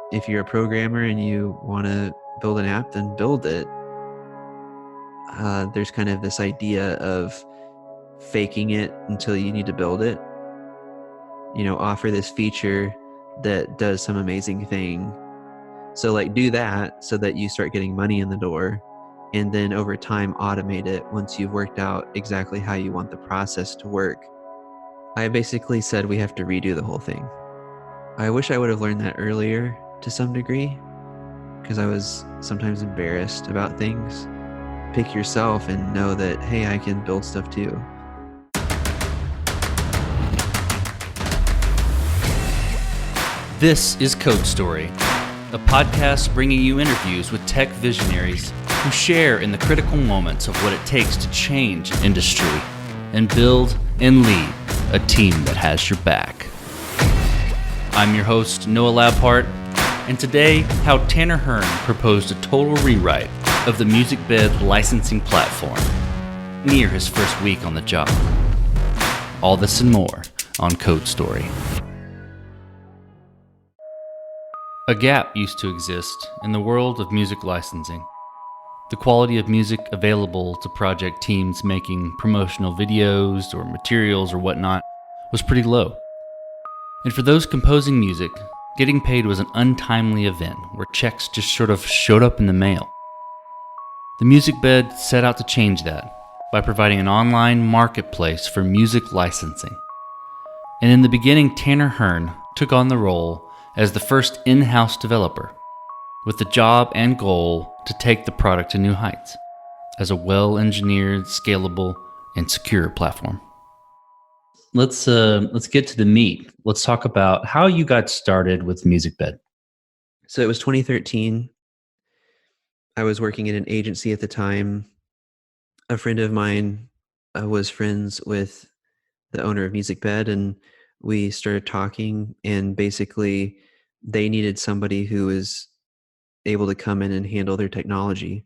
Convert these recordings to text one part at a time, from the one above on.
if you're a programmer and you want to build an app, then build it. There's kind of this idea of faking it until you need to build it. Offer this feature that does some amazing thing. So like do that so that you start getting money in the door, and then over time automate it once you've worked out exactly how you want the process to work. I basically said we have to redo the whole thing. I wish I would have learned that earlier to some degree, because I was sometimes embarrassed about things. Pick yourself and know that, hey, I can build stuff too. This is Code Story, a podcast bringing you interviews with tech visionaries who share in the critical moments of what it takes to change an industry and build and lead a team that has your back. I'm your host, Noah Labhart, and today, how Tanner Hearne proposed a total rewrite of the Musicbed licensing platform near his first week on the job. All this and more on Code Story. A gap used to exist in the world of music licensing. The quality of music available to project teams making promotional videos or materials or whatnot was pretty low. And for those composing music, getting paid was an untimely event where checks just sort of showed up in the mail. The Musicbed set out to change that by providing an online marketplace for music licensing. And in the beginning, Tanner Hearne took on the role as the first in-house developer, with the job and goal to take the product to new heights as a well-engineered, scalable, and secure platform. Let's get to the meat. Let's talk about how you got started with Musicbed. So it was 2013. I was working in an agency at the time. A friend of mine was friends with the owner of Musicbed, and we started talking, and basically they needed somebody who was able to come in and handle their technology.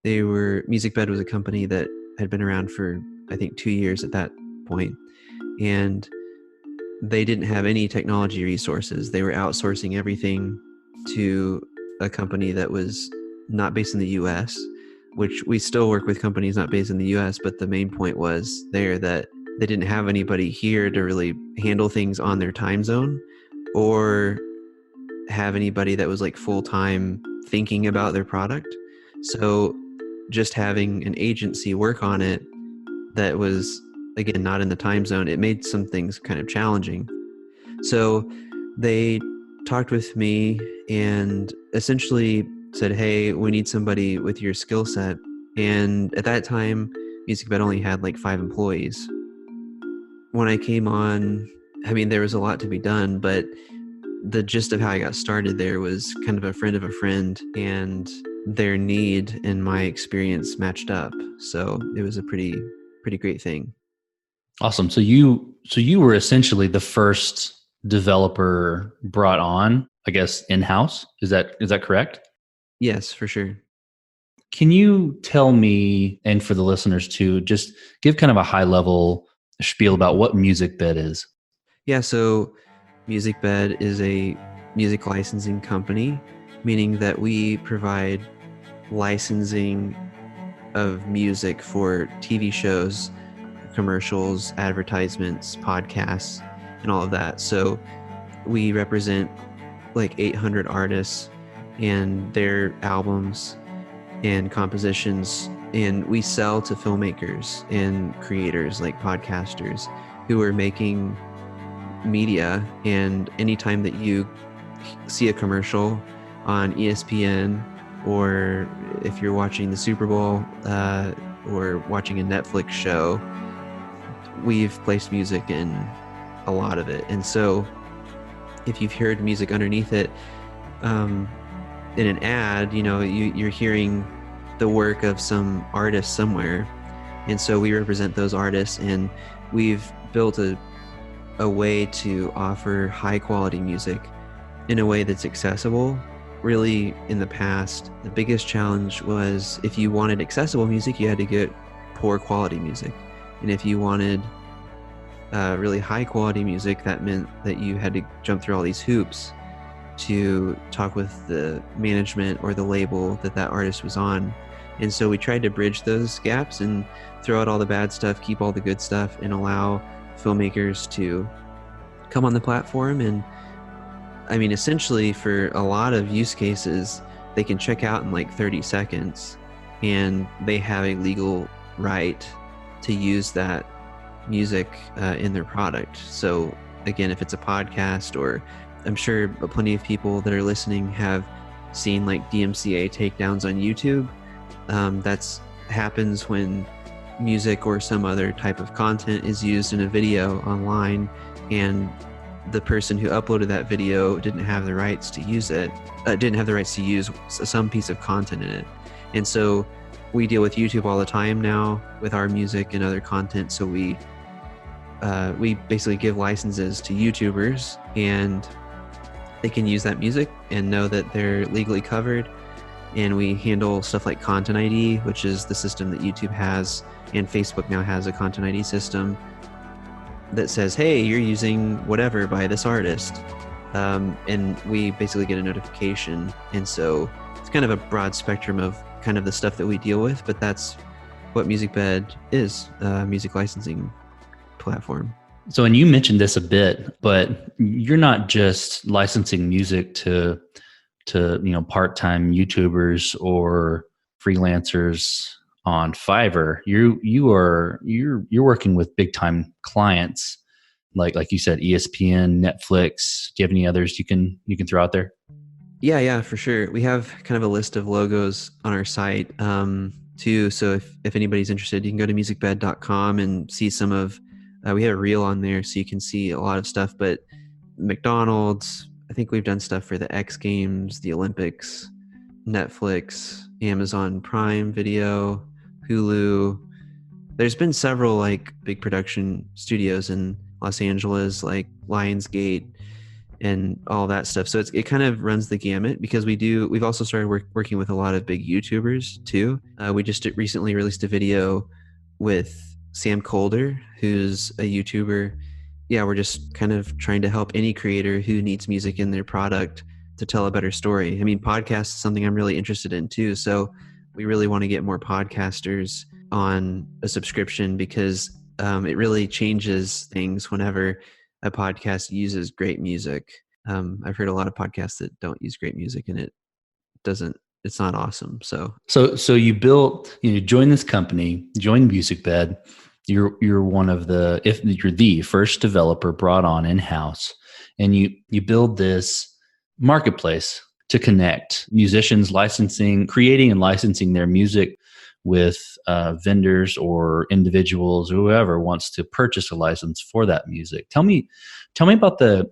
Musicbed was a company that had been around for, I think, 2 years at that point, and they didn't have any technology resources. They were outsourcing everything to a company that was not based in the US, which we still work with companies not based in the US, but the main point was there that they didn't have anybody here to really handle things on their time zone or have anybody that was like full-time thinking about their product. So just having an agency work on it that was, again, not in the time zone, it made some things kind of challenging. So they talked with me and essentially said, hey, we need somebody with your skill set. And at that time, Musicbed only had like 5 employees. When I came on, I mean, there was a lot to be done, but the gist of how I got started there was kind of a friend of a friend, and their need and my experience matched up. So it was a pretty great thing. Awesome. So you were essentially the first developer brought on, I guess, in-house. Is that correct? Yes, for sure. Can you tell me, and for the listeners too, just give kind of a high-level spiel about what Musicbed is? Yeah, so Musicbed is a music licensing company, meaning that we provide licensing of music for TV shows, commercials, advertisements, podcasts, and all of that. So we represent like 800 artists and their albums and compositions, and we sell to filmmakers and creators like podcasters who are making media. And anytime that you see a commercial on ESPN, or if you're watching the Super Bowl or watching a Netflix show, we've placed music in a lot of it. And so if you've heard music underneath it in an ad, you're hearing the work of some artist somewhere. And so we represent those artists, and we've built a way to offer high quality music in a way that's accessible. Really, in the past, the biggest challenge was if you wanted accessible music, you had to get poor quality music. And if you wanted really high quality music, that meant that you had to jump through all these hoops. to talk with the management or the label that that artist was on. And so we tried to bridge those gaps and throw out all the bad stuff, keep all the good stuff, and allow filmmakers to come on the platform. And I mean, essentially, for a lot of use cases, they can check out in like 30 seconds and they have a legal right to use that music in their product. So, again, if it's a podcast, or I'm sure plenty of people that are listening have seen like DMCA takedowns on YouTube. That's happens when music or some other type of content is used in a video online, and the person who uploaded that video didn't have the rights to use it, didn't have the rights to use some piece of content in it. And so we deal with YouTube all the time now with our music and other content. So we basically give licenses to YouTubers, and they can use that music and know that they're legally covered. And we handle stuff like Content ID, which is the system that YouTube has, and Facebook now has a Content ID system that says, hey, you're using whatever by this artist. And we basically get a notification. And so it's kind of a broad spectrum of kind of the stuff that we deal with, but that's what Musicbed is, a music licensing platform. So, and you mentioned this a bit, but you're not just licensing music to part-time YouTubers or freelancers on Fiverr. You're working with big-time clients, like you said, ESPN, Netflix. Do you have any others you can throw out there? Yeah, for sure. We have kind of a list of logos on our site too. So if anybody's interested, you can go to musicbed.com and see some of. We have a reel on there, so you can see a lot of stuff. But McDonald's, I think we've done stuff for the X Games, the Olympics, Netflix, Amazon Prime Video, Hulu. There's been several like big production studios in Los Angeles, like Lionsgate and all that stuff. So it kind of runs the gamut, because we've also started working with a lot of big YouTubers too. We just recently released a video with Sam Colder, who's a YouTuber. Yeah, we're just kind of trying to help any creator who needs music in their product to tell a better story. I mean, podcasts is something I'm really interested in too. So we really want to get more podcasters on a subscription, because it really changes things whenever a podcast uses great music. I've heard a lot of podcasts that don't use great music, and it's not awesome. So you joined this company, joined Musicbed. You're one of you're the first developer brought on in-house, and you build this marketplace to connect musicians creating and licensing their music with vendors or individuals, or whoever wants to purchase a license for that music. Tell me about the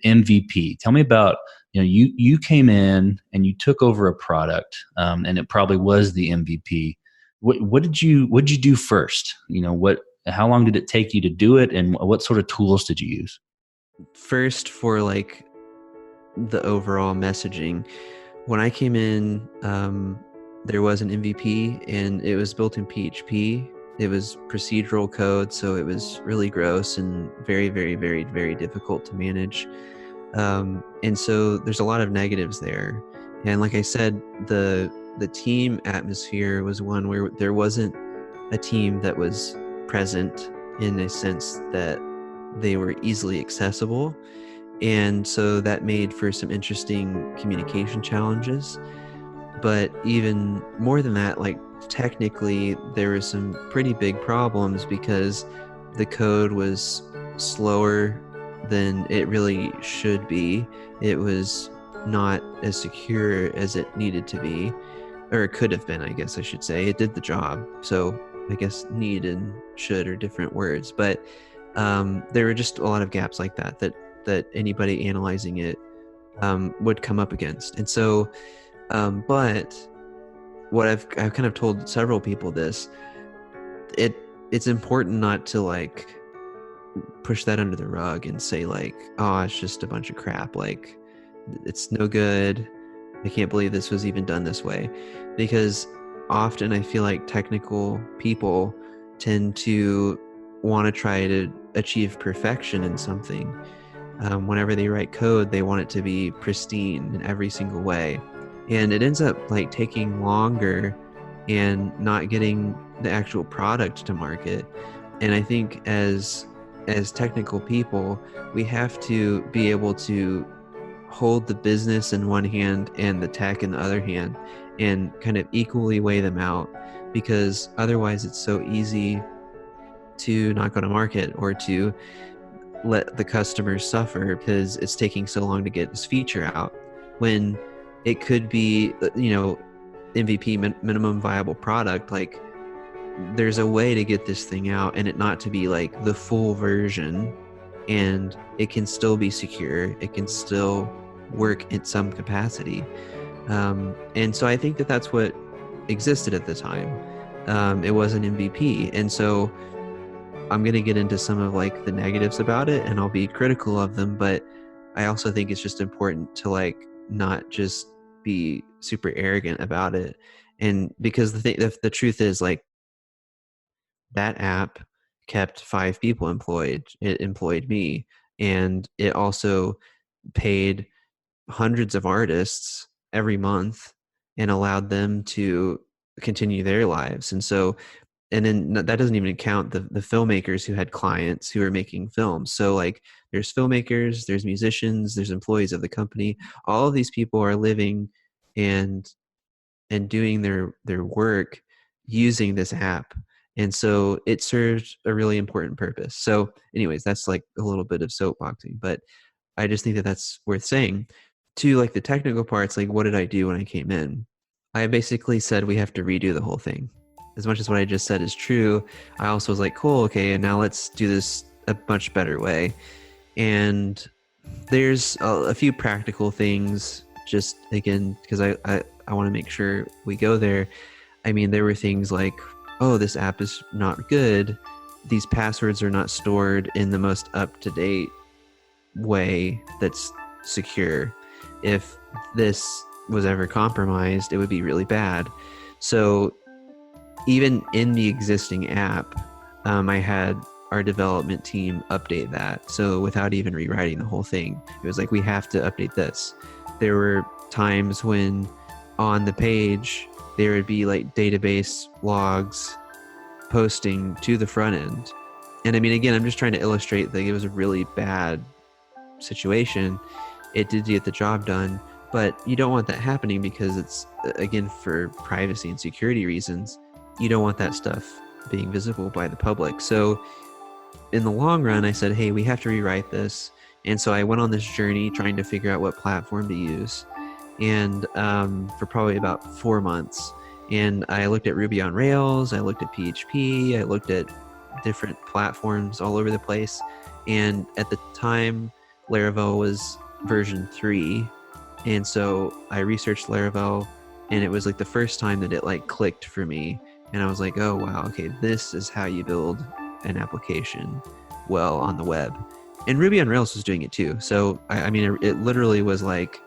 MVP. Tell me about, you came in and you took over a product, and it probably was the MVP. What did you do first? How long did it take you to do it, and what sort of tools did you use? First, for like the overall messaging, when I came in, there was an MVP, and it was built in PHP. It was procedural code, so it was really gross and very, very, very, very difficult to manage. And so there's a lot of negatives there. And like I said, the team atmosphere was one where there wasn't a team that was present in a sense that they were easily accessible. And so that made for some interesting communication challenges. But even more than that, like technically, there were some pretty big problems, because the code was slower than it really should be. It was not as secure as it needed to be, or it could have been, I guess I should say. It did the job. So I guess need and should are different words. But there were just a lot of gaps like that anybody analyzing it would come up against. And so but what I've kind of told several people this, it's important not to like push that under the rug and say like, oh, it's just a bunch of crap, like it's no good, I can't believe this was even done this way. Because often I feel like technical people tend to want to try to achieve perfection in something, whenever they write code, they want it to be pristine in every single way. And it ends up like taking longer and not getting the actual product to market. And I think as technical people, we have to be able to hold the business in one hand and the tech in the other hand and kind of equally weigh them out, because otherwise it's so easy to not go to market or to let the customers suffer because it's taking so long to get this feature out, when it could be, MVP, minimum viable product. Like, there's a way to get this thing out and it not to be like the full version, and it can still be secure, it can still work in some capacity. And so I think that that's what existed at the time. It was an MVP. And so I'm going to get into some of like the negatives about it and I'll be critical of them, but I also think it's just important to like not just be super arrogant about it. And because the truth is, like, that app kept 5 people employed. It employed me, and it also paid hundreds of artists every month and allowed them to continue their lives. And so, and then that doesn't even count the filmmakers who had clients who are making films. So like, there's filmmakers, there's musicians, there's employees of the company. All of these people are living and doing their work using this app. And so it serves a really important purpose. So anyways, that's like a little bit of soapboxing, but I just think that that's worth saying. To like the technical parts, like, what did I do when I came in? I basically said we have to redo the whole thing. As much as what I just said is true, I also was like, cool, okay, and now let's do this a much better way. And there's a few practical things, just again, because I want to make sure we go there. I mean, there were things like, oh, this app is not good. These passwords are not stored in the most up to date way that's secure. If this was ever compromised, it would be really bad. So even in the existing app, I had our development team update that. So without even rewriting the whole thing, it was like, we have to update this. There were times when on the page, there would be like database logs posting to the front end. And I mean, again, I'm just trying to illustrate that it was a really bad situation. It did get the job done, but you don't want that happening because it's, again, for privacy and security reasons. You don't want that stuff being visible by the public. So in the long run, I said, hey, we have to rewrite this. And so I went on this journey trying to figure out what platform to use. And for probably about 4 months. And I looked at Ruby on Rails, I looked at PHP, I looked at different platforms all over the place. And at the time, Laravel was version 3. And so I researched Laravel, and it was like the first time that it like clicked for me. And I was like, oh, wow, okay, this is how you build an application well on the web. And Ruby on Rails was doing it too. So, I mean, it literally was like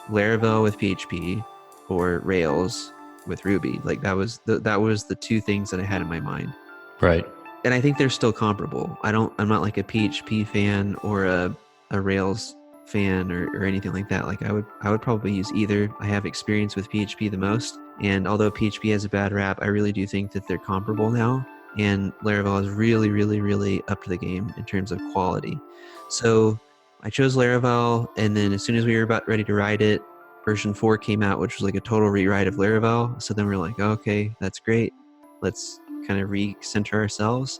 Laravel with PHP or Rails with Ruby. Like, that was the two things that I had in my mind. Right. And I think they're still comparable. I'm not like a PHP fan or a Rails fan or anything like that. Like, I would probably use either. I have experience with PHP the most, and although PHP has a bad rap, I really do think that they're comparable now. And Laravel is really, really, really up to the game in terms of quality. So I chose Laravel, and then as soon as we were about ready to write it, version 4 came out, which was like a total rewrite of Laravel. So then we're like, oh, okay, that's great. Let's kind of recenter ourselves.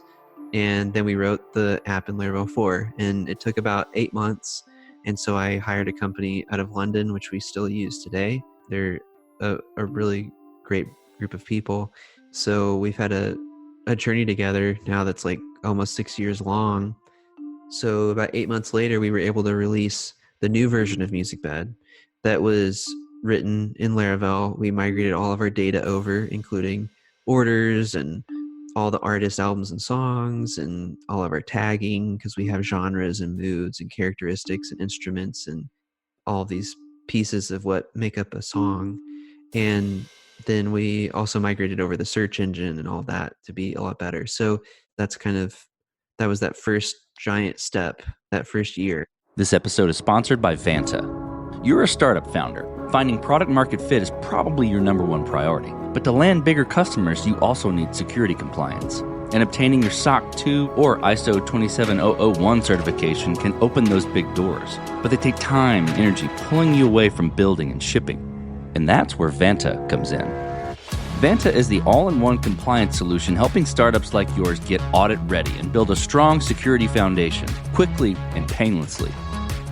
And then we wrote the app in Laravel 4, and it took about 8 months. And so I hired a company out of London, which we still use today. They're a really great group of people. So we've had a journey together now that's like almost 6 years long. So about 8 months later, we were able to release the new version of Musicbed that was written in Laravel. We migrated all of our data over, including orders and all the artist albums and songs and all of our tagging, because we have genres and moods and characteristics and instruments and all of these pieces of what make up a song. And then we also migrated over the search engine and all that to be a lot better. So that's kind of, that was that first giant step, that first year. This episode is sponsored by Vanta. You're a startup founder. Finding product market fit is probably your number one priority. But to land bigger customers, you also need security compliance. And obtaining your SOC 2 or ISO 27001 certification can open those big doors. But they take time and energy, pulling you away from building and shipping. And that's where Vanta comes in. Vanta is the all-in-one compliance solution helping startups like yours get audit ready and build a strong security foundation quickly and painlessly.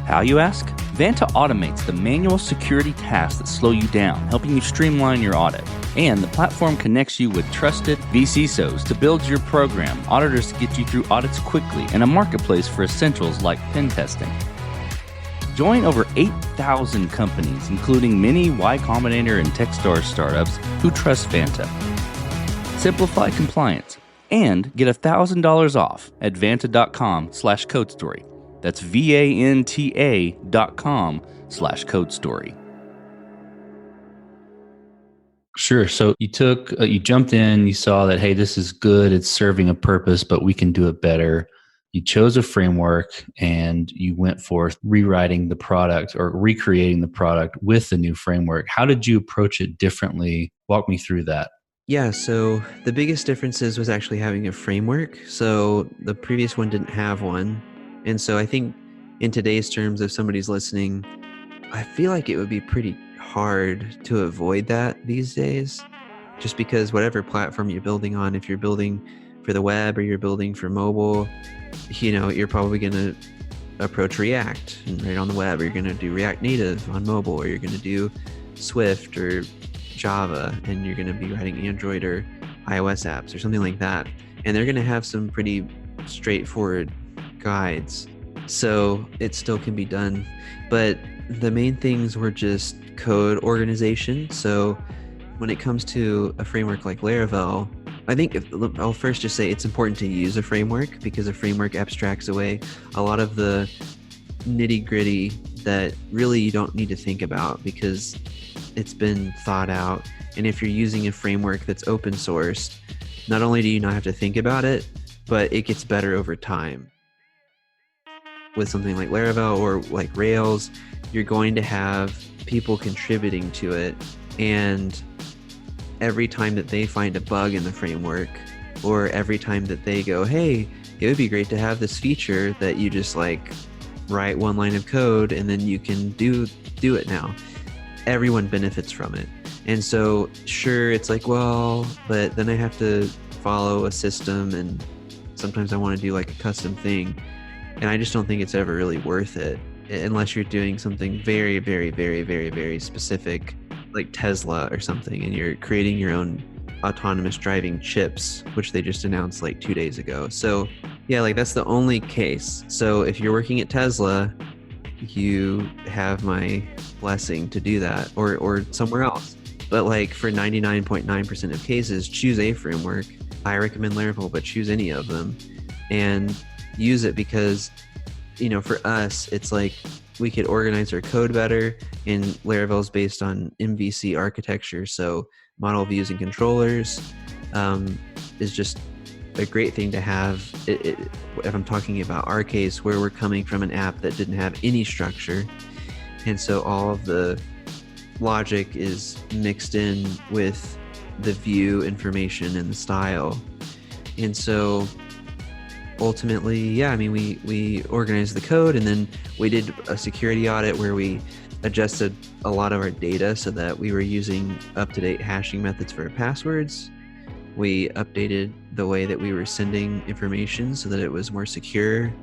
How, you ask? Vanta automates the manual security tasks that slow you down, helping you streamline your audit. And the platform connects you with trusted VCSOs to build your program, auditors to get you through audits quickly, and a marketplace for essentials like pen testing. Join over 8,000 companies, including many Y Combinator and Techstars startups who trust Vanta. Simplify compliance and get $1,000 off at vanta.com/codestory. That's VANTA.com/codestory. Sure. So you jumped in, you saw that, hey, this is good, it's serving a purpose, but we can do it better. You chose a framework and you went forth rewriting the product or recreating the product with the new framework. How did you approach it differently? Walk me through that. Yeah, so the biggest differences was actually having a framework. So the previous one didn't have one. And so I think in today's terms, if somebody's listening, I feel like it would be pretty hard to avoid that these days, just because whatever platform you're building on, if you're building for the web or you're building for mobile, you're probably going to approach React and right on the web, or you're going to do React Native on mobile, or you're going to do Swift or Java, and you're going to be writing Android or iOS apps or something like that. And they're going to have some pretty straightforward guides. So it still can be done. But the main things were just code organization. So when it comes to a framework like Laravel, I think I'll first just say it's important to use a framework, because a framework abstracts away a lot of the nitty gritty that really you don't need to think about, because it's been thought out. And if you're using a framework that's open sourced, not only do you not have to think about it, but it gets better over time. With something like Laravel or like Rails, you're going to have people contributing to it, and every time that they find a bug in the framework, or every time that they go, hey, it would be great to have this feature that you just like write one line of code and then you can do it now, everyone benefits from it. And so sure, it's like, well, but then I have to follow a system, and sometimes I want to do like a custom thing, and I just don't think it's ever really worth it unless you're doing something very, very, very, very, very specific, like Tesla or something, and you're creating your own autonomous driving chips, which they just announced like 2 days ago. So yeah, like that's the only case. So if you're working at Tesla, you have my blessing to do that, or somewhere else. But like for 99.9% of cases, choose a framework. I recommend Laravel, but choose any of them and use it, because for us, it's like we could organize our code better, and Laravel is based on MVC architecture, so model views and controllers is just a great thing to have. If I'm talking about our case, where we're coming from an app that didn't have any structure, and so all of the logic is mixed in with the view information and the style. And so ultimately, yeah, I mean, we organized the code, and then we did a security audit where we adjusted a lot of our data so that we were using up-to-date hashing methods for our passwords. We updated the way that we were sending information so that it was more secure.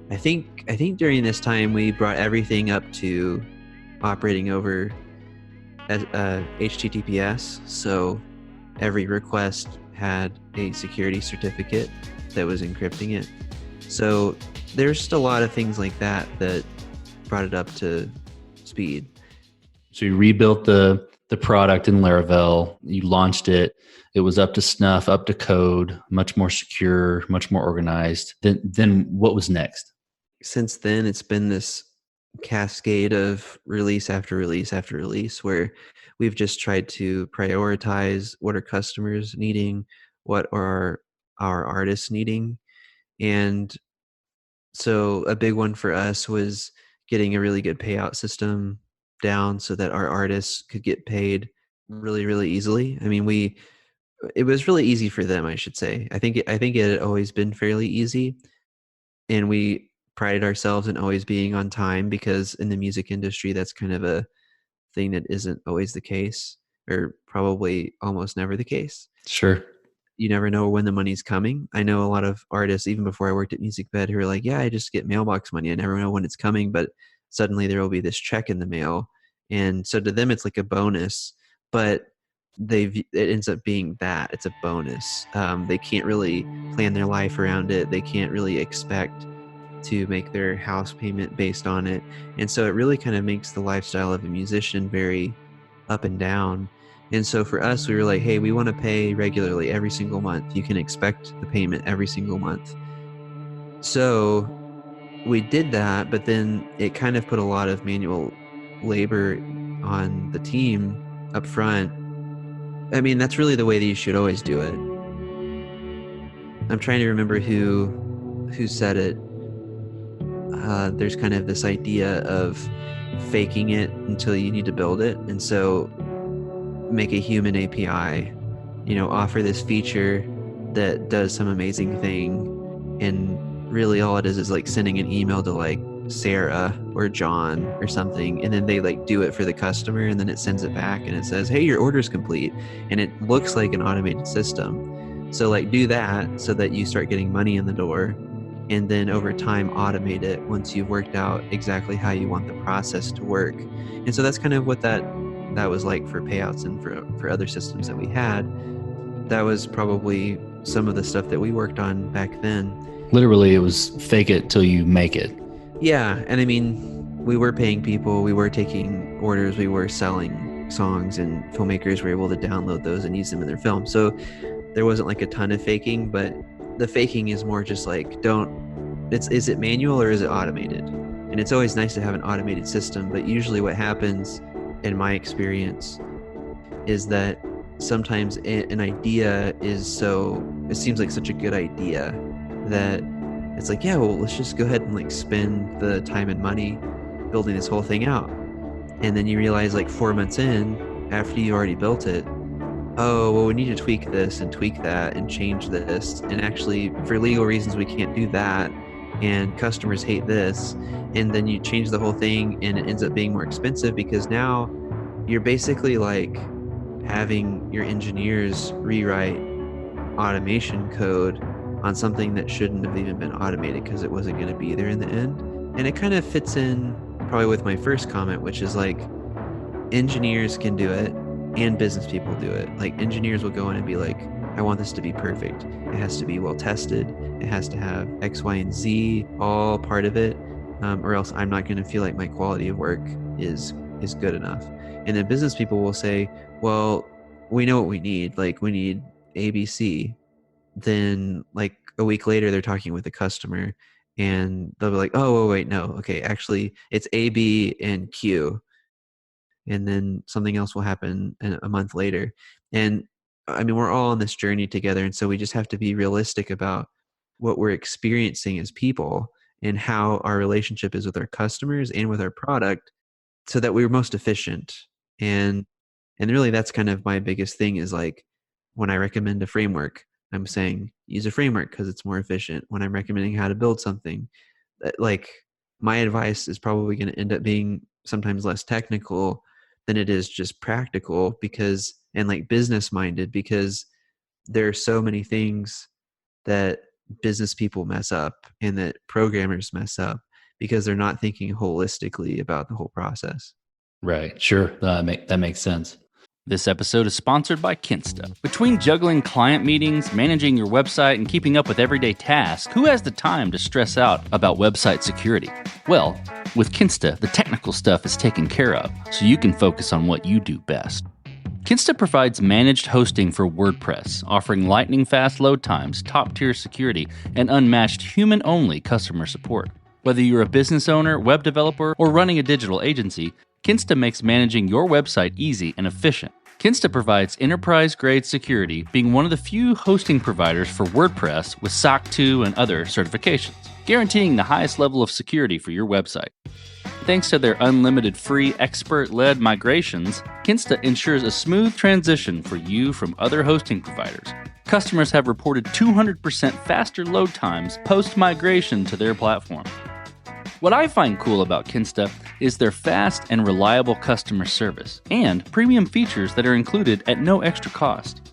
I think during this time we brought everything up to operating over HTTPS. So every request had a security certificate that was encrypting it. So there's just a lot of things like that brought it up to speed. So you rebuilt the product in Laravel, you launched it. It was up to snuff, up to code, much more secure, much more organized. Then what was next? Since then, it's been this cascade of release after release after release, where we've just tried to prioritize what are customers needing, what are our artists needing, and So a big one for us was getting a really good payout system down so that our artists could get paid really, really easily. I mean, it was really easy for them, I should say. I think it had always been fairly easy, and we prided ourselves in always being on time, because in the music industry, that's kind of a thing that isn't always the case, or probably almost never the case. Sure. You never know when the money's coming. I know a lot of artists, even before I worked at Musicbed, who are like, yeah, I just get mailbox money. I never know when it's coming, but suddenly there will be this check in the mail. And so to them, it's like a bonus, but it ends up being that it's a bonus. They can't really plan their life around it. They can't really expect to make their house payment based on it. And so it really kind of makes the lifestyle of a musician very up and down. And so for us, we were like, hey, we want to pay regularly every single month. You can expect the payment every single month. So we did that, but then it kind of put a lot of manual labor on the team up front. I mean, that's really the way that you should always do it. I'm trying to remember who said it. There's kind of this idea of faking it until you need to build it. And so make a human API, offer this feature that does some amazing thing. And really all it is like sending an email to like Sarah or John or something. And then they like do it for the customer, and then it sends it back and it says, hey, your order's complete. And it looks like an automated system. So like do that so that you start getting money in the door. And then over time, automate it once you've worked out exactly how you want the process to work. And so that's kind of what that was like for payouts and for other systems that we had. That was probably some of the stuff that we worked on back then. Literally, it was fake it till you make it. Yeah. And I mean, we were paying people, we were taking orders, we were selling songs, and filmmakers were able to download those and use them in their film. So there wasn't like a ton of faking, but the faking is more just like, is it manual or is it automated? And it's always nice to have an automated system, but usually what happens in my experience is that sometimes an idea it seems like such a good idea that it's like, yeah, well, let's just go ahead and like spend the time and money building this whole thing out. And then you realize like 4 months in, after you already built it, oh, well, we need to tweak this and tweak that and change this. And actually, for legal reasons, we can't do that. And customers hate this. And then you change the whole thing, and it ends up being more expensive, because now you're basically like having your engineers rewrite automation code on something that shouldn't have even been automated because it wasn't going to be there in the end. And it kind of fits in probably with my first comment, which is like, engineers can do it and business people do it. Like engineers will go in and be like, I want this to be perfect. It has to be well tested. It has to have X, Y, and Z all part of it, or else I'm not going to feel like my quality of work is good enough. And then business people will say, well, we know what we need. Like we need ABC. Then like a week later, they're talking with the customer, and they'll be like, oh, wait, no, okay, actually it's A, B, and Q. And then something else will happen a month later. And I mean, we're all on this journey together. And so we just have to be realistic about what we're experiencing as people and how our relationship is with our customers and with our product, so that we're most efficient. And really that's kind of my biggest thing is like, when I recommend a framework, I'm saying use a framework because it's more efficient. When I'm recommending how to build something, like my advice is probably going to end up being sometimes less technical than it is just practical, and like business minded, because there are so many things that business people mess up and that programmers mess up because they're not thinking holistically about the whole process. Right. Sure. That makes sense. This episode is sponsored by Kinsta. Between juggling client meetings, managing your website, and keeping up with everyday tasks, who has the time to stress out about website security? Well, with Kinsta, the technical stuff is taken care of, so you can focus on what you do best. Kinsta provides managed hosting for WordPress, offering lightning-fast load times, top-tier security, and unmatched human-only customer support. Whether you're a business owner, web developer, or running a digital agency, Kinsta makes managing your website easy and efficient. Kinsta provides enterprise-grade security, being one of the few hosting providers for WordPress with SOC 2 and other certifications. guaranteeing the highest level of security for your website. Thanks to their unlimited free expert-led migrations, Kinsta ensures a smooth transition for you from other hosting providers. Customers have reported 200% faster load times post-migration to their platform. What I find cool about Kinsta is their fast and reliable customer service and premium features that are included at no extra cost.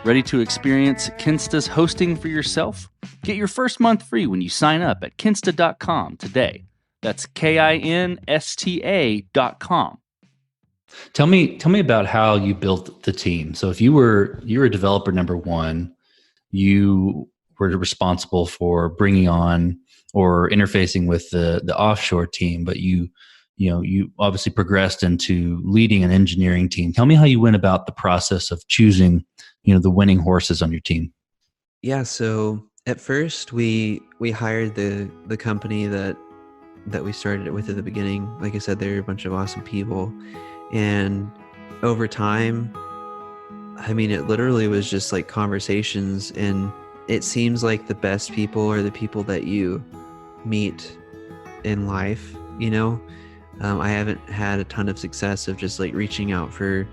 Ready to experience Kinsta's hosting for yourself? Get your first month free when you sign up at kinsta.com today. That's KINSTA.com. Tell me about how you built the team. So if you were developer number one, you were responsible for bringing on or interfacing with the offshore team, but you obviously progressed into leading an engineering team. Tell me how you went about the process of choosing, the winning horses on your team. Yeah, so at first we hired the company that we started it with at the beginning. Like I said, they're a bunch of awesome people, and over time, I mean, it literally was just like conversations, and it seems like the best people are the people that you meet in life. I haven't had a ton of success of just like reaching out for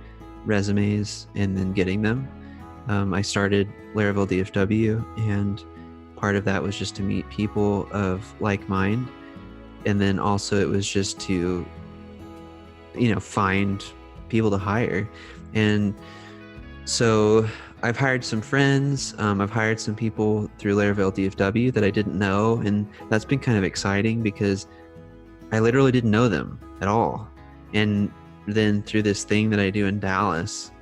resumes and then getting them. I started Laravel DFW, and part of that was just to meet people of like mind, and then also it was just to find people to hire. And so I've hired some friends. I've hired some people through Laravel DFW that I didn't know, and that's been kind of exciting because I literally didn't know them at all. And then through this thing that I do in Dallas,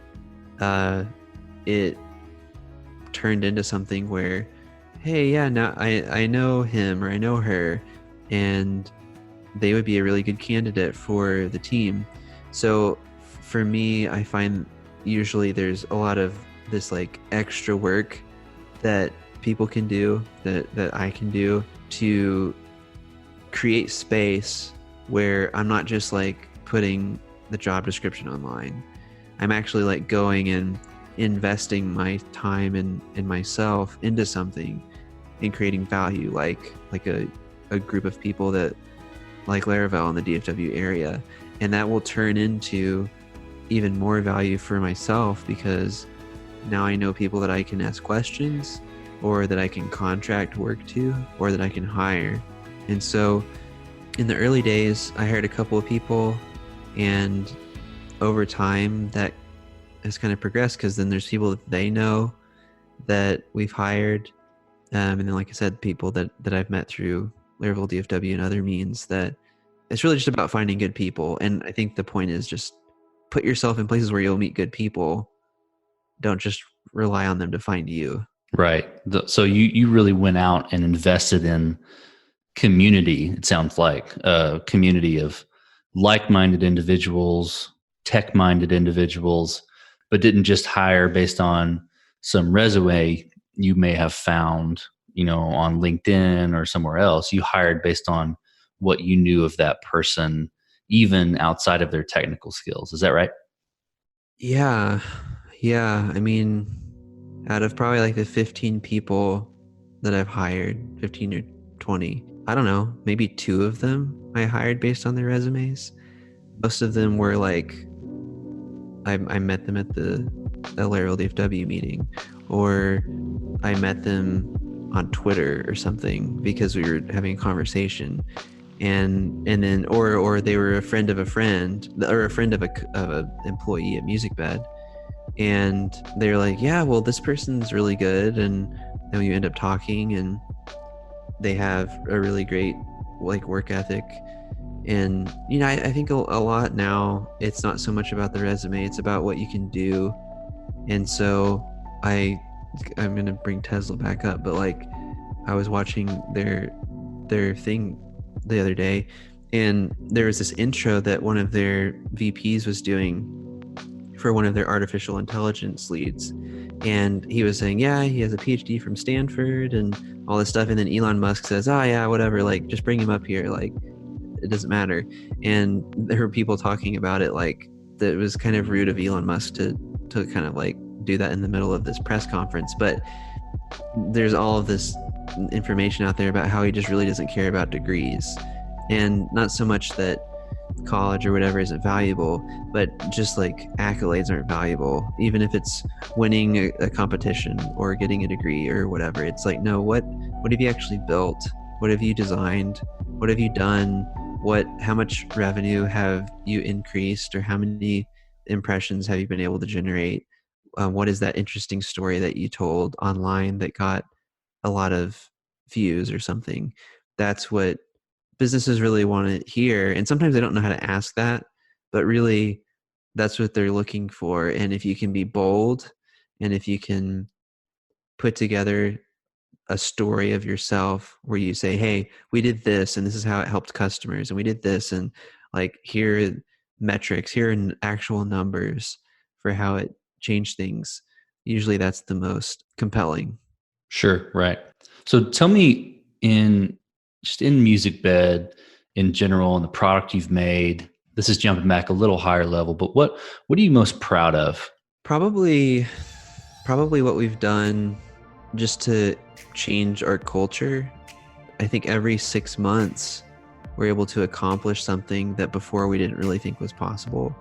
it turned into something where, hey, yeah, now I know him or I know her, and they would be a really good candidate for the team. So for me, I find usually there's a lot of this like extra work that people can do, that I can do to create space where I'm not just like putting the job description online. I'm actually like going and investing my time and myself into something and creating value, like a group of people that like Laravel in the DFW area. And that will turn into even more value for myself, because now I know people that I can ask questions, or that I can contract work to, or that I can hire. And so in the early days, I hired a couple of people, and over time that has kind of progressed, because then there's people that they know that we've hired. And then, like I said, people that I've met through Laravel DFW and other means. That it's really just about finding good people. And I think the point is just put yourself in places where you'll meet good people. Don't just rely on them to find you. Right. So you really went out and invested in community. It sounds like a community of like-minded individuals, tech-minded individuals, but didn't just hire based on some resume you may have found, on LinkedIn or somewhere else. You hired based on what you knew of that person, even outside of their technical skills. Is that right? Yeah. I mean, out of probably like the 15 people that I've hired, 15 or 20, I don't know, maybe 2 of them I hired based on their resumes. Most of them were like, I met them at the Laravel DFW meeting, or I met them on Twitter or something because we were having a conversation, and then or they were a friend of a friend, or a friend of a employee at Musicbed, and they're like, yeah, well, this person's really good, and then you end up talking, and they have a really great like work ethic. And I think a lot now, it's not so much about the resume, it's about what you can do. And so I'm gonna bring Tesla back up, but like I was watching their thing the other day, and there was this intro that one of their VPs was doing for one of their artificial intelligence leads, and he was saying, yeah, he has a PhD from Stanford and all this stuff, and then Elon Musk says, oh yeah, whatever, like just bring him up here, like it doesn't matter. And there were people talking about it like that it was kind of rude of Elon Musk to kind of like do that in the middle of this press conference. But there's all of this information out there about how he just really doesn't care about degrees, and not so much that college or whatever isn't valuable, but just like accolades aren't valuable, even if it's winning a competition or getting a degree or whatever. It's like, no, what have you actually built? What have you designed? What have you done? How much revenue have you increased, or how many impressions have you been able to generate? What is that interesting story that you told online that got a lot of views or something? That's what businesses really want to hear. And sometimes they don't know how to ask that, but really that's what they're looking for. And if you can be bold, and if you can put together a story of yourself where you say, hey, we did this and this is how it helped customers, and we did this, and like, here are metrics, here are actual numbers for how it changed things, usually that's the most compelling. Sure, right. So tell me, in Musicbed in general and the product you've made, this is jumping back a little higher level, but what are you most proud of? Probably what we've done just to change our culture. I think every 6 months we're able to accomplish something that before we didn't really think was possible.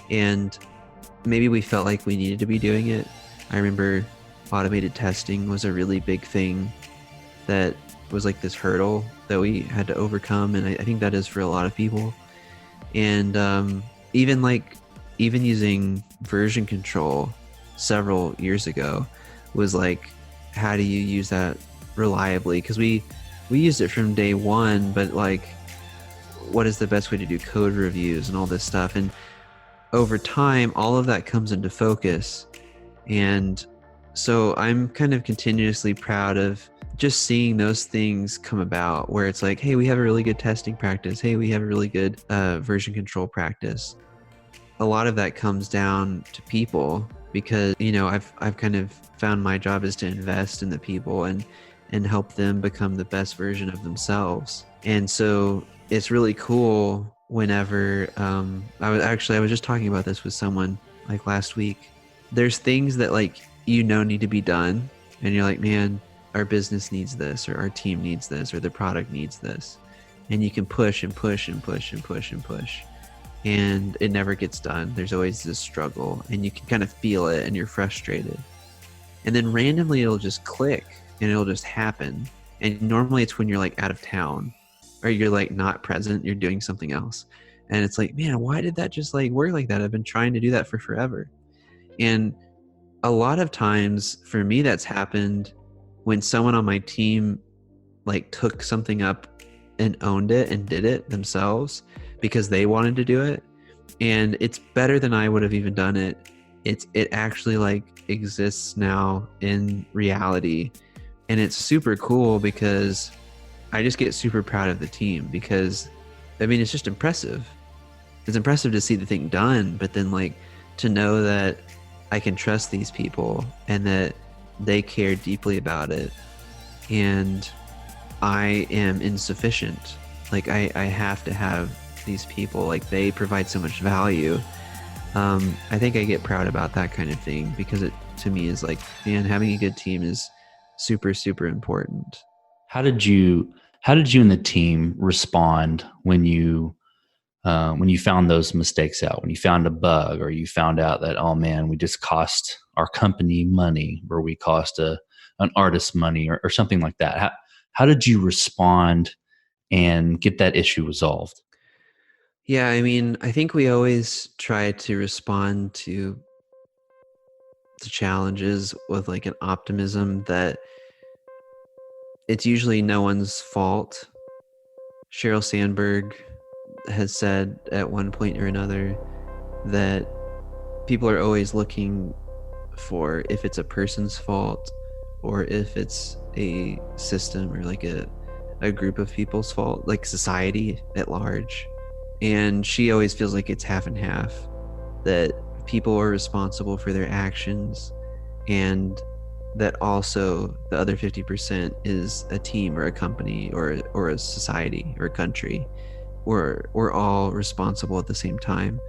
And maybe we felt like we needed to be doing it. I remember automated testing was a really big thing that was like this hurdle that we had to overcome. And I think that is for a lot of people. And even like, even using version control several years ago was like, how do you use that reliably? Because we used it from day one, but like, what is the best way to do code reviews and all this stuff? And over time, all of that comes into focus. And so I'm kind of continuously proud of just seeing those things come about, where it's like, hey, we have a really good testing practice. Hey, we have a really good version control practice. A lot of that comes down to people, because, you know, I've kind of found my job is to invest in the people and help them become the best version of themselves. And so it's really cool whenever I was just talking about this with someone like last week. There's things that, like, you know, need to be done, and you're like, man, our business needs this, or our team needs this, or the product needs this, and you can push and push and push and push and push, and it never gets done. There's always this struggle, and you can kind of feel it, and you're frustrated, and then randomly it'll just click and it'll just happen. And normally it's when you're like out of town, or you're like not present, you're doing something else, and it's like, man, why did that just like work like that? I've been trying to do that for forever. And a lot of times for me, that's happened when someone on my team like took something up and owned it and did it themselves because they wanted to do it. And it's better than I would have even done it. It actually like exists now in reality. And it's super cool because I just get super proud of the team, because I mean, it's just impressive. It's impressive to see the thing done, but then like to know that I can trust these people and that they care deeply about it, and I am insufficient. Like I have to have these people, like they provide so much value. I think I get proud about that kind of thing, because it to me is like, man, having a good team is super, super important. How did you and the team respond when you found those mistakes out, when you found a bug, or you found out that, oh man, we just cost our company money, or we cost an artist money, or something like that? How did you respond and get that issue resolved? Yeah, I mean, I think we always try to respond to the challenges with like an optimism that it's usually no one's fault. Sheryl Sandberg has said at one point or another that people are always looking for if it's a person's fault, or if it's a system, or like a group of people's fault, like society at large. And she always feels like it's half and half, that people are responsible for their actions, and that also the other 50% is a team or a company or a society or a country. We're all responsible at the same time.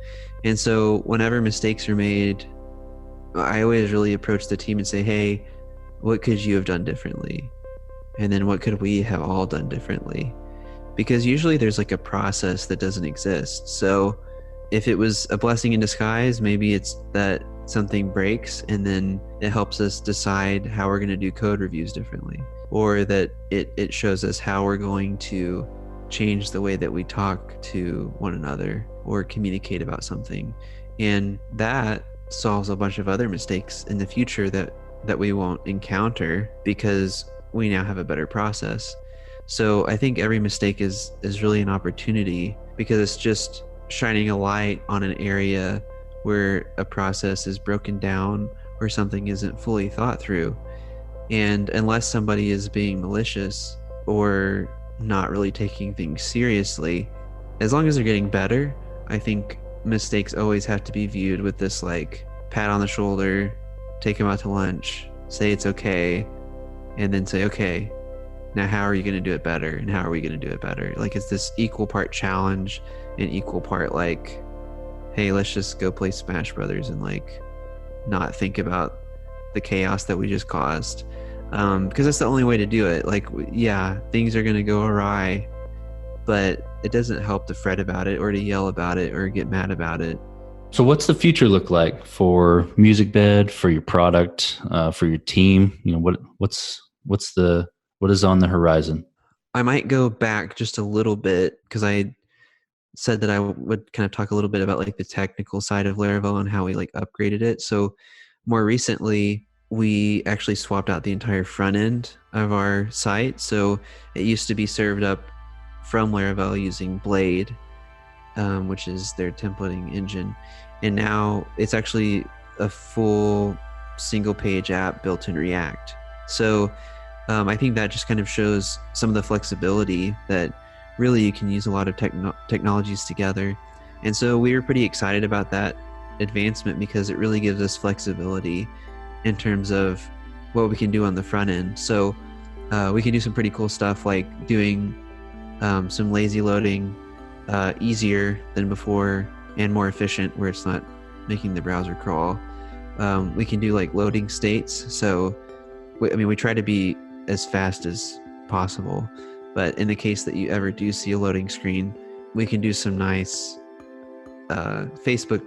And so whenever mistakes are made, I always really approach the team and say, hey, what could you have done differently? And then what could we have all done differently? Because usually there's like a process that doesn't exist. So if it was a blessing in disguise, maybe it's that something breaks and then it helps us decide how we're going to do code reviews differently, or that it shows us how we're going to change the way that we talk to one another or communicate about something. And that solves a bunch of other mistakes in the future that we won't encounter because we now have a better process. So I think every mistake is really an opportunity, because it's just shining a light on an area where a process is broken down or something isn't fully thought through. And unless somebody is being malicious or not really taking things seriously, as long as they're getting better, I think mistakes always have to be viewed with this like pat on the shoulder, take them out to lunch, say it's okay, and then say, okay, now how are you going to do it better? And how are we going to do it better? Like, it's this equal part challenge and equal part like, hey, let's just go play Smash Brothers and like not think about the chaos that we just caused. Because that's the only way to do it. Like, yeah, things are going to go awry, but it doesn't help to fret about it or to yell about it or get mad about it. So what's the future look like for Musicbed, for your product, for your team? You know, what is on the horizon? I might go back just a little bit because I said that I would kind of talk a little bit about like the technical side of Laravel and how we like upgraded it. So more recently, we actually swapped out the entire front end of our site. So it used to be served up from Laravel using Blade, which is their templating engine. And now it's actually a full single page app built in React. So I think that just kind of shows some of the flexibility that really you can use a lot of technologies together. And so we were pretty excited about that advancement because it really gives us flexibility in terms of what we can do on the front end. So we can do some pretty cool stuff like doing some lazy loading easier than before and more efficient, where it's not making the browser crawl. We can do like loading states. So we try to be as fast as possible, but in the case that you ever do see a loading screen, we can do some nice Facebook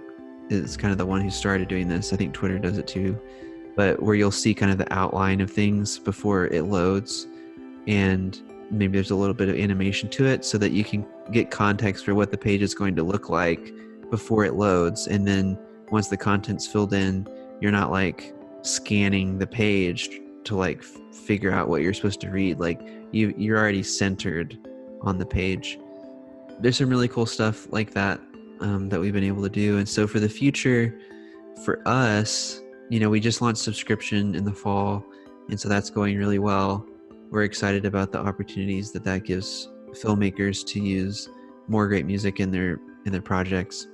is kind of the one who started doing this. I think Twitter does it too, but where you'll see kind of the outline of things before it loads, and maybe there's a little bit of animation to it so that you can get context for what the page is going to look like before it loads. And then once the content's filled in, you're not like scanning the page to like figure out what you're supposed to read. Like you're already centered on the page. There's some really cool stuff like that that we've been able to do. And so for the future, for us, we just launched subscription in the fall, and so that's going really well. We're excited about the opportunities that gives filmmakers to use more great music in their projects.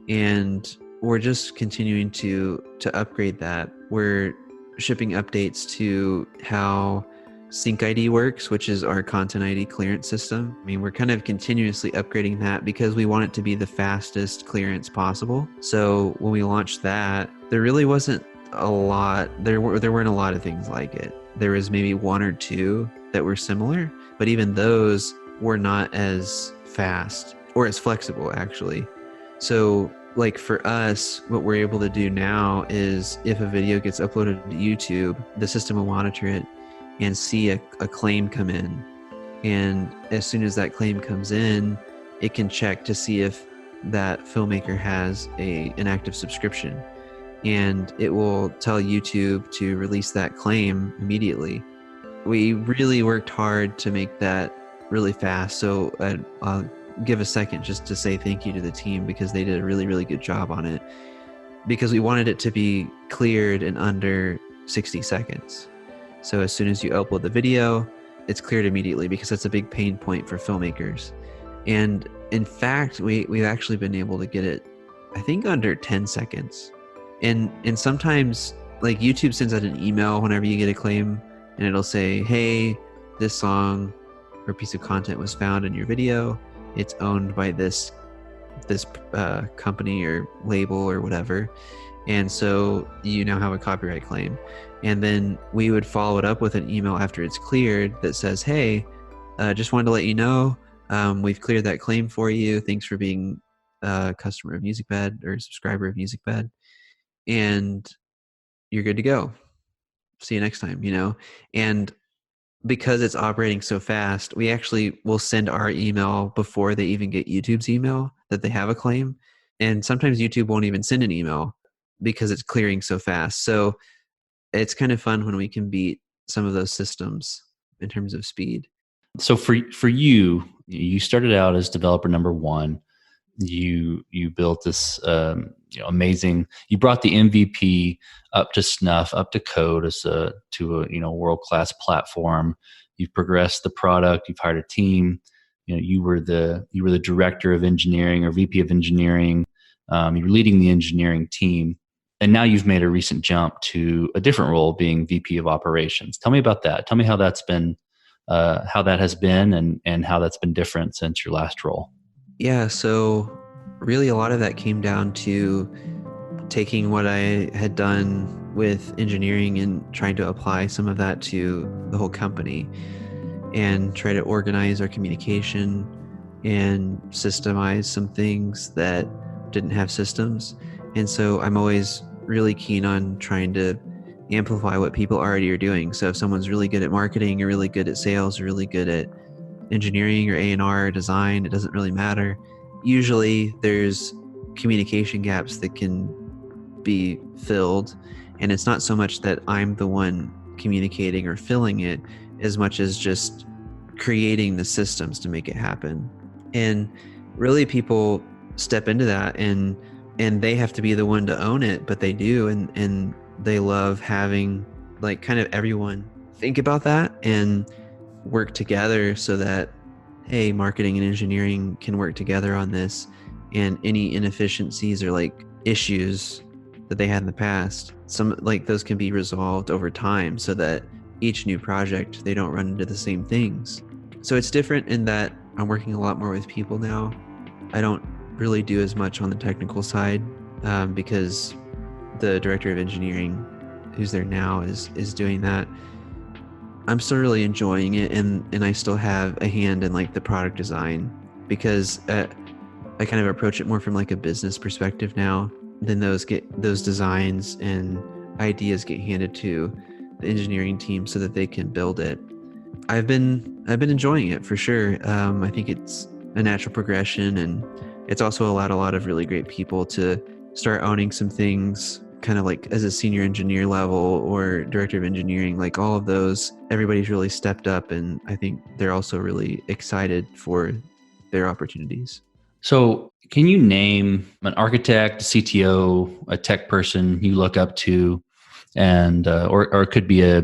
And we're just continuing to upgrade that. We're shipping updates to how Sync ID works, which is our content ID clearance system. We're kind of continuously upgrading that because we want it to be the fastest clearance possible. So when we launched that, there really wasn't a lot. There weren't a lot of things like it. There was maybe one or two that were similar, but even those were not as fast or as flexible, actually. So like for us, what we're able to do now is if a video gets uploaded to YouTube, the system will monitor it and see a claim come in. And as soon as that claim comes in, it can check to see if that filmmaker has an active subscription. And it will tell YouTube to release that claim immediately. We really worked hard to make that really fast. So I'll give a second just to say thank you to the team, because they did a really, really good job on it, because we wanted it to be cleared in under 60 seconds. So as soon as you upload the video, it's cleared immediately, because that's a big pain point for filmmakers. And in fact, we've actually been able to get it, I think, under 10 seconds. And sometimes like YouTube sends out an email whenever you get a claim, and it'll say, hey, this song or piece of content was found in your video. It's owned by this company or label or whatever. And so you now have a copyright claim. And then we would follow it up with an email after it's cleared that says, hey, just wanted to let you know, we've cleared that claim for you. Thanks for being a customer of Musicbed or a subscriber of Musicbed. And you're good to go. See you next time, And because it's operating so fast, we actually will send our email before they even get YouTube's email that they have a claim. And sometimes YouTube won't even send an email because it's clearing so fast. So it's kind of fun when we can beat some of those systems in terms of speed. So for you, you started out as developer number one. You built this amazing. You brought the MVP up to snuff, up to code to a world class platform. You've progressed the product. You've hired a team. You were the director of engineering or VP of engineering. You were leading the engineering team, and now you've made a recent jump to a different role, being VP of operations. Tell me about that. Tell me how that's been, how that has been, and how that's been different since your last role. Yeah, so really a lot of that came down to taking what I had done with engineering and trying to apply some of that to the whole company and try to organize our communication and systemize some things that didn't have systems. And so I'm always really keen on trying to amplify what people already are doing. So if someone's really good at marketing or really good at sales or really good at engineering or A&R or design, it doesn't really matter. Usually there's communication gaps that can be filled, and it's not so much that I'm the one communicating or filling it as much as just creating the systems to make it happen. And really people step into that and they have to be the one to own it, but they do, and they love having like kind of everyone think about that and work together so that, hey, marketing and engineering can work together on this, and any inefficiencies or like issues that they had in the past, some like those can be resolved over time so that each new project they don't run into the same things. So it's different in that I'm working a lot more with people now. I don't really do as much on the technical side because the director of engineering who's there now is doing that. I'm still really enjoying it, and I still have a hand in like the product design because I kind of approach it more from like a business perspective now. Then those designs and ideas get handed to the engineering team so that they can build it. I've been enjoying it for sure. I think it's a natural progression, and it's also allowed a lot of really great people to start owning some things, kind of like as a senior engineer level or director of engineering, like all of those, everybody's really stepped up, and I think they're also really excited for their opportunities. So, can you name an architect, a CTO, a tech person you look up to, and or it could be a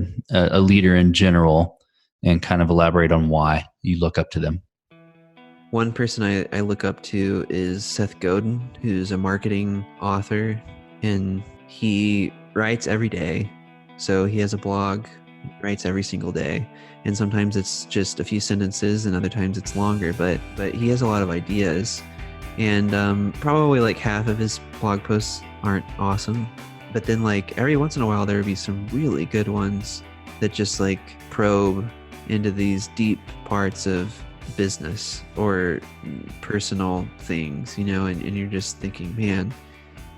leader in general, and kind of elaborate on why you look up to them? One person I look up to is Seth Godin, who's a marketing author, and he writes every day. So he has a blog, he writes every single day. And sometimes it's just a few sentences and other times it's longer, but he has a lot of ideas. And probably like half of his blog posts aren't awesome. But then like every once in a while, there would be some really good ones that just like probe into these deep parts of business or personal things, and you're just thinking, man,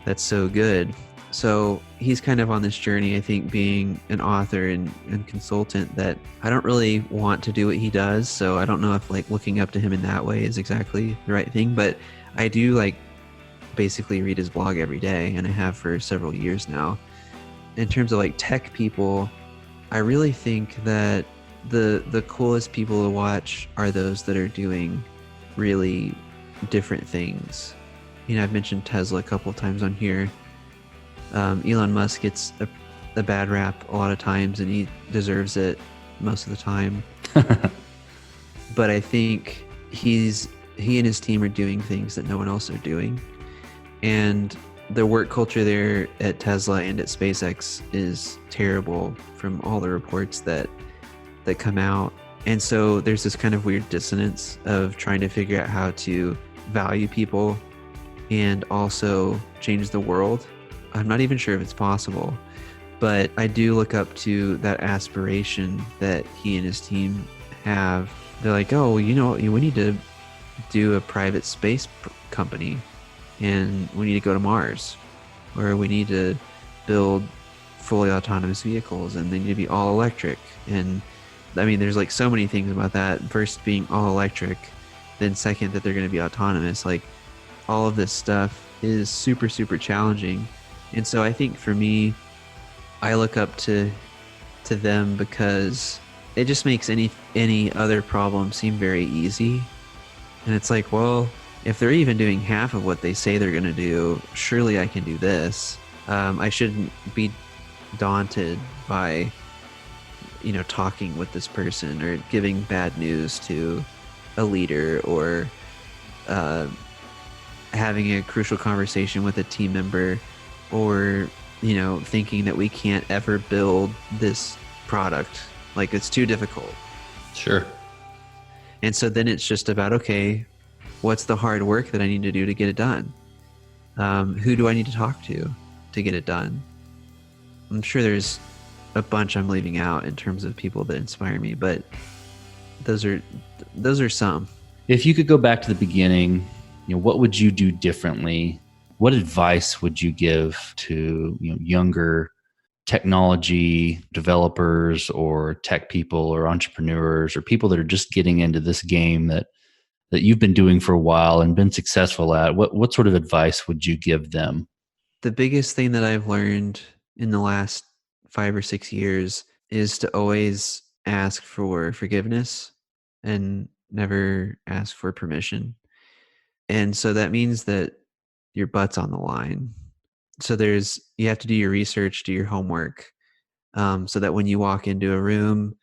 that's so good. So he's kind of on this journey, I think, being an author and consultant, that I don't really want to do what he does. So I don't know if like looking up to him in that way is exactly the right thing, but I do like basically read his blog every day, and I have for several years now. In terms of like tech people, I really think that the coolest people to watch are those that are doing really different things. I've mentioned Tesla a couple of times on here. Elon Musk gets a bad rap a lot of times, and he deserves it most of the time. But I think he and his team are doing things that no one else are doing. And the work culture there at Tesla and at SpaceX is terrible from all the reports that come out. And so there's this kind of weird dissonance of trying to figure out how to value people and also change the world I'm not even sure if it's possible, but I do look up to that aspiration that he and his team have. They're like, oh, we need to do a private space company, and we need to go to Mars, or we need to build fully autonomous vehicles, and they need to be all electric. And I mean, there's like so many things about that. First being all electric, then second that they're going to be autonomous. Like all of this stuff is super, super challenging. And so I think for me, I look up to them because it just makes any other problem seem very easy. And it's like, well, if they're even doing half of what they say they're going to do, surely I can do this. I shouldn't be daunted by, talking with this person or giving bad news to a leader, or having a crucial conversation with a team member, or, thinking that we can't ever build this product. Like, it's too difficult. Sure. And so then it's just about, okay, what's the hard work that I need to do to get it done? Who do I need to talk to get it done? I'm sure there's a bunch I'm leaving out in terms of people that inspire me, but those are some. If you could go back to the beginning, what would you do differently? What advice would you give to younger technology developers or tech people or entrepreneurs or people that are just getting into this game that you've been doing for a while and been successful at? What sort of advice would you give them? The biggest thing that I've learned in the last 5 or 6 years is to always ask for forgiveness and never ask for permission. And so that means that your butt's on the line. So you have to do your research, do your homework, so that when you walk into a room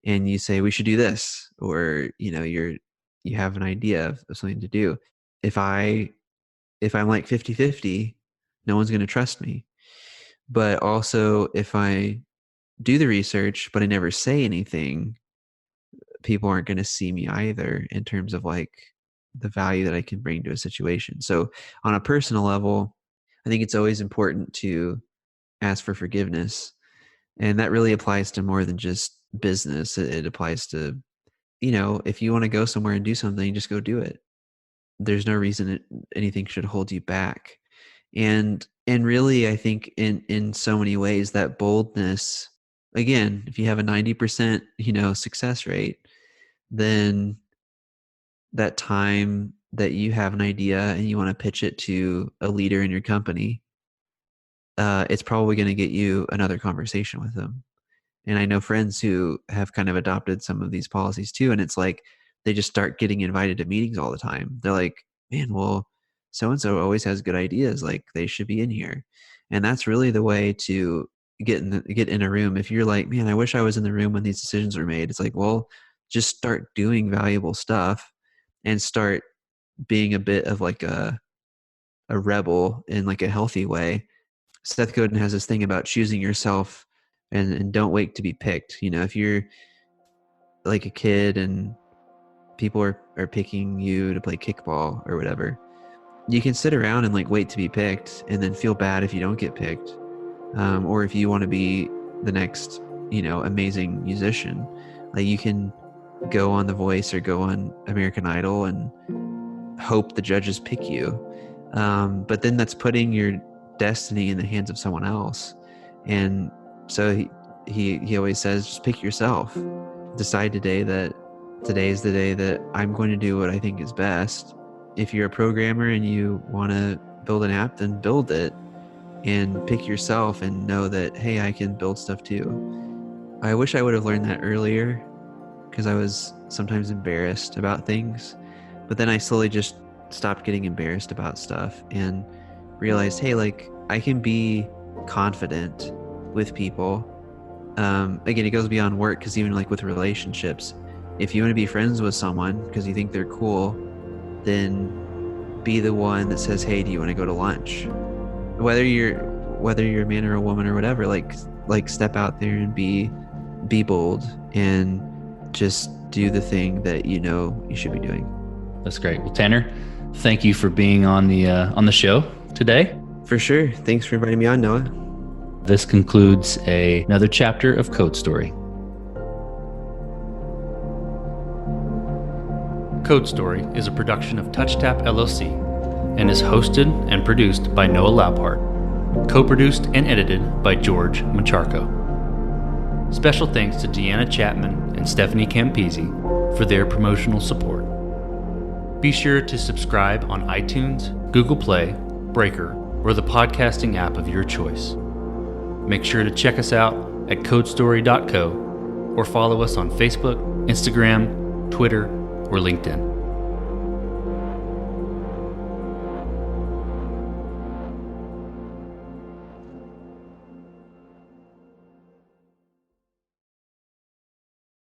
and you say, we should do this, or, you have an idea of something to do. If I'm like 50-50, no one's going to trust me. But also, if I do the research, but I never say anything, people aren't going to see me either in terms of like the value that I can bring to a situation. So on a personal level, I think it's always important to ask for forgiveness. And that really applies to more than just business. It applies to, if you want to go somewhere and do something, just go do it. There's no reason anything should hold you back. And really, I think in so many ways, that boldness, again, if you have a 90%, success rate, then that time that you have an idea and you want to pitch it to a leader in your company, it's probably going to get you another conversation with them. And I know friends who have kind of adopted some of these policies too. And it's like, they just start getting invited to meetings all the time. They're like, man, well, so-and-so always has good ideas. Like, they should be in here. And that's really the way to get in a room. If you're like, man, I wish I was in the room when these decisions were made. It's like, well, just start doing valuable stuff and start being a bit of like a rebel in like a healthy way. Seth Godin has this thing about choosing yourself and don't wait to be picked. If you're like a kid and people are picking you to play kickball or whatever, you can sit around and like wait to be picked and then feel bad if you don't get picked. Or if you want to be the next, amazing musician, like you can go on The Voice or go on American Idol and hope the judges pick you. But then that's putting your destiny in the hands of someone else. And so he always says, just pick yourself. Decide today that today is the day that I'm going to do what I think is best. If you're a programmer and you want to build an app, then build it and pick yourself and know that, hey, I can build stuff too. I wish I would have learned that earlier, because I was sometimes embarrassed about things. But then I slowly just stopped getting embarrassed about stuff and realized, hey, like, I can be confident with people. Again, it goes beyond work, because even like with relationships, if you want to be friends with someone because you think they're cool, then be the one that says, hey, do you want to go to lunch? Whether you're a man or a woman or whatever, like step out there and be bold and just do the thing that you should be doing. That's great. Well, Tanner, thank you for being on the show today. For sure. Thanks for inviting me on, Noah. This concludes another chapter of Code Story. Code Story is a production of TouchTap LLC and is hosted and produced by Noah Laupart, co-produced and edited by George Macharko. Special thanks to Deanna Chapman and Stephanie Campisi for their promotional support. Be sure to subscribe on iTunes, Google Play, Breaker, or the podcasting app of your choice. Make sure to check us out at codestory.co or follow us on Facebook, Instagram, Twitter, or LinkedIn.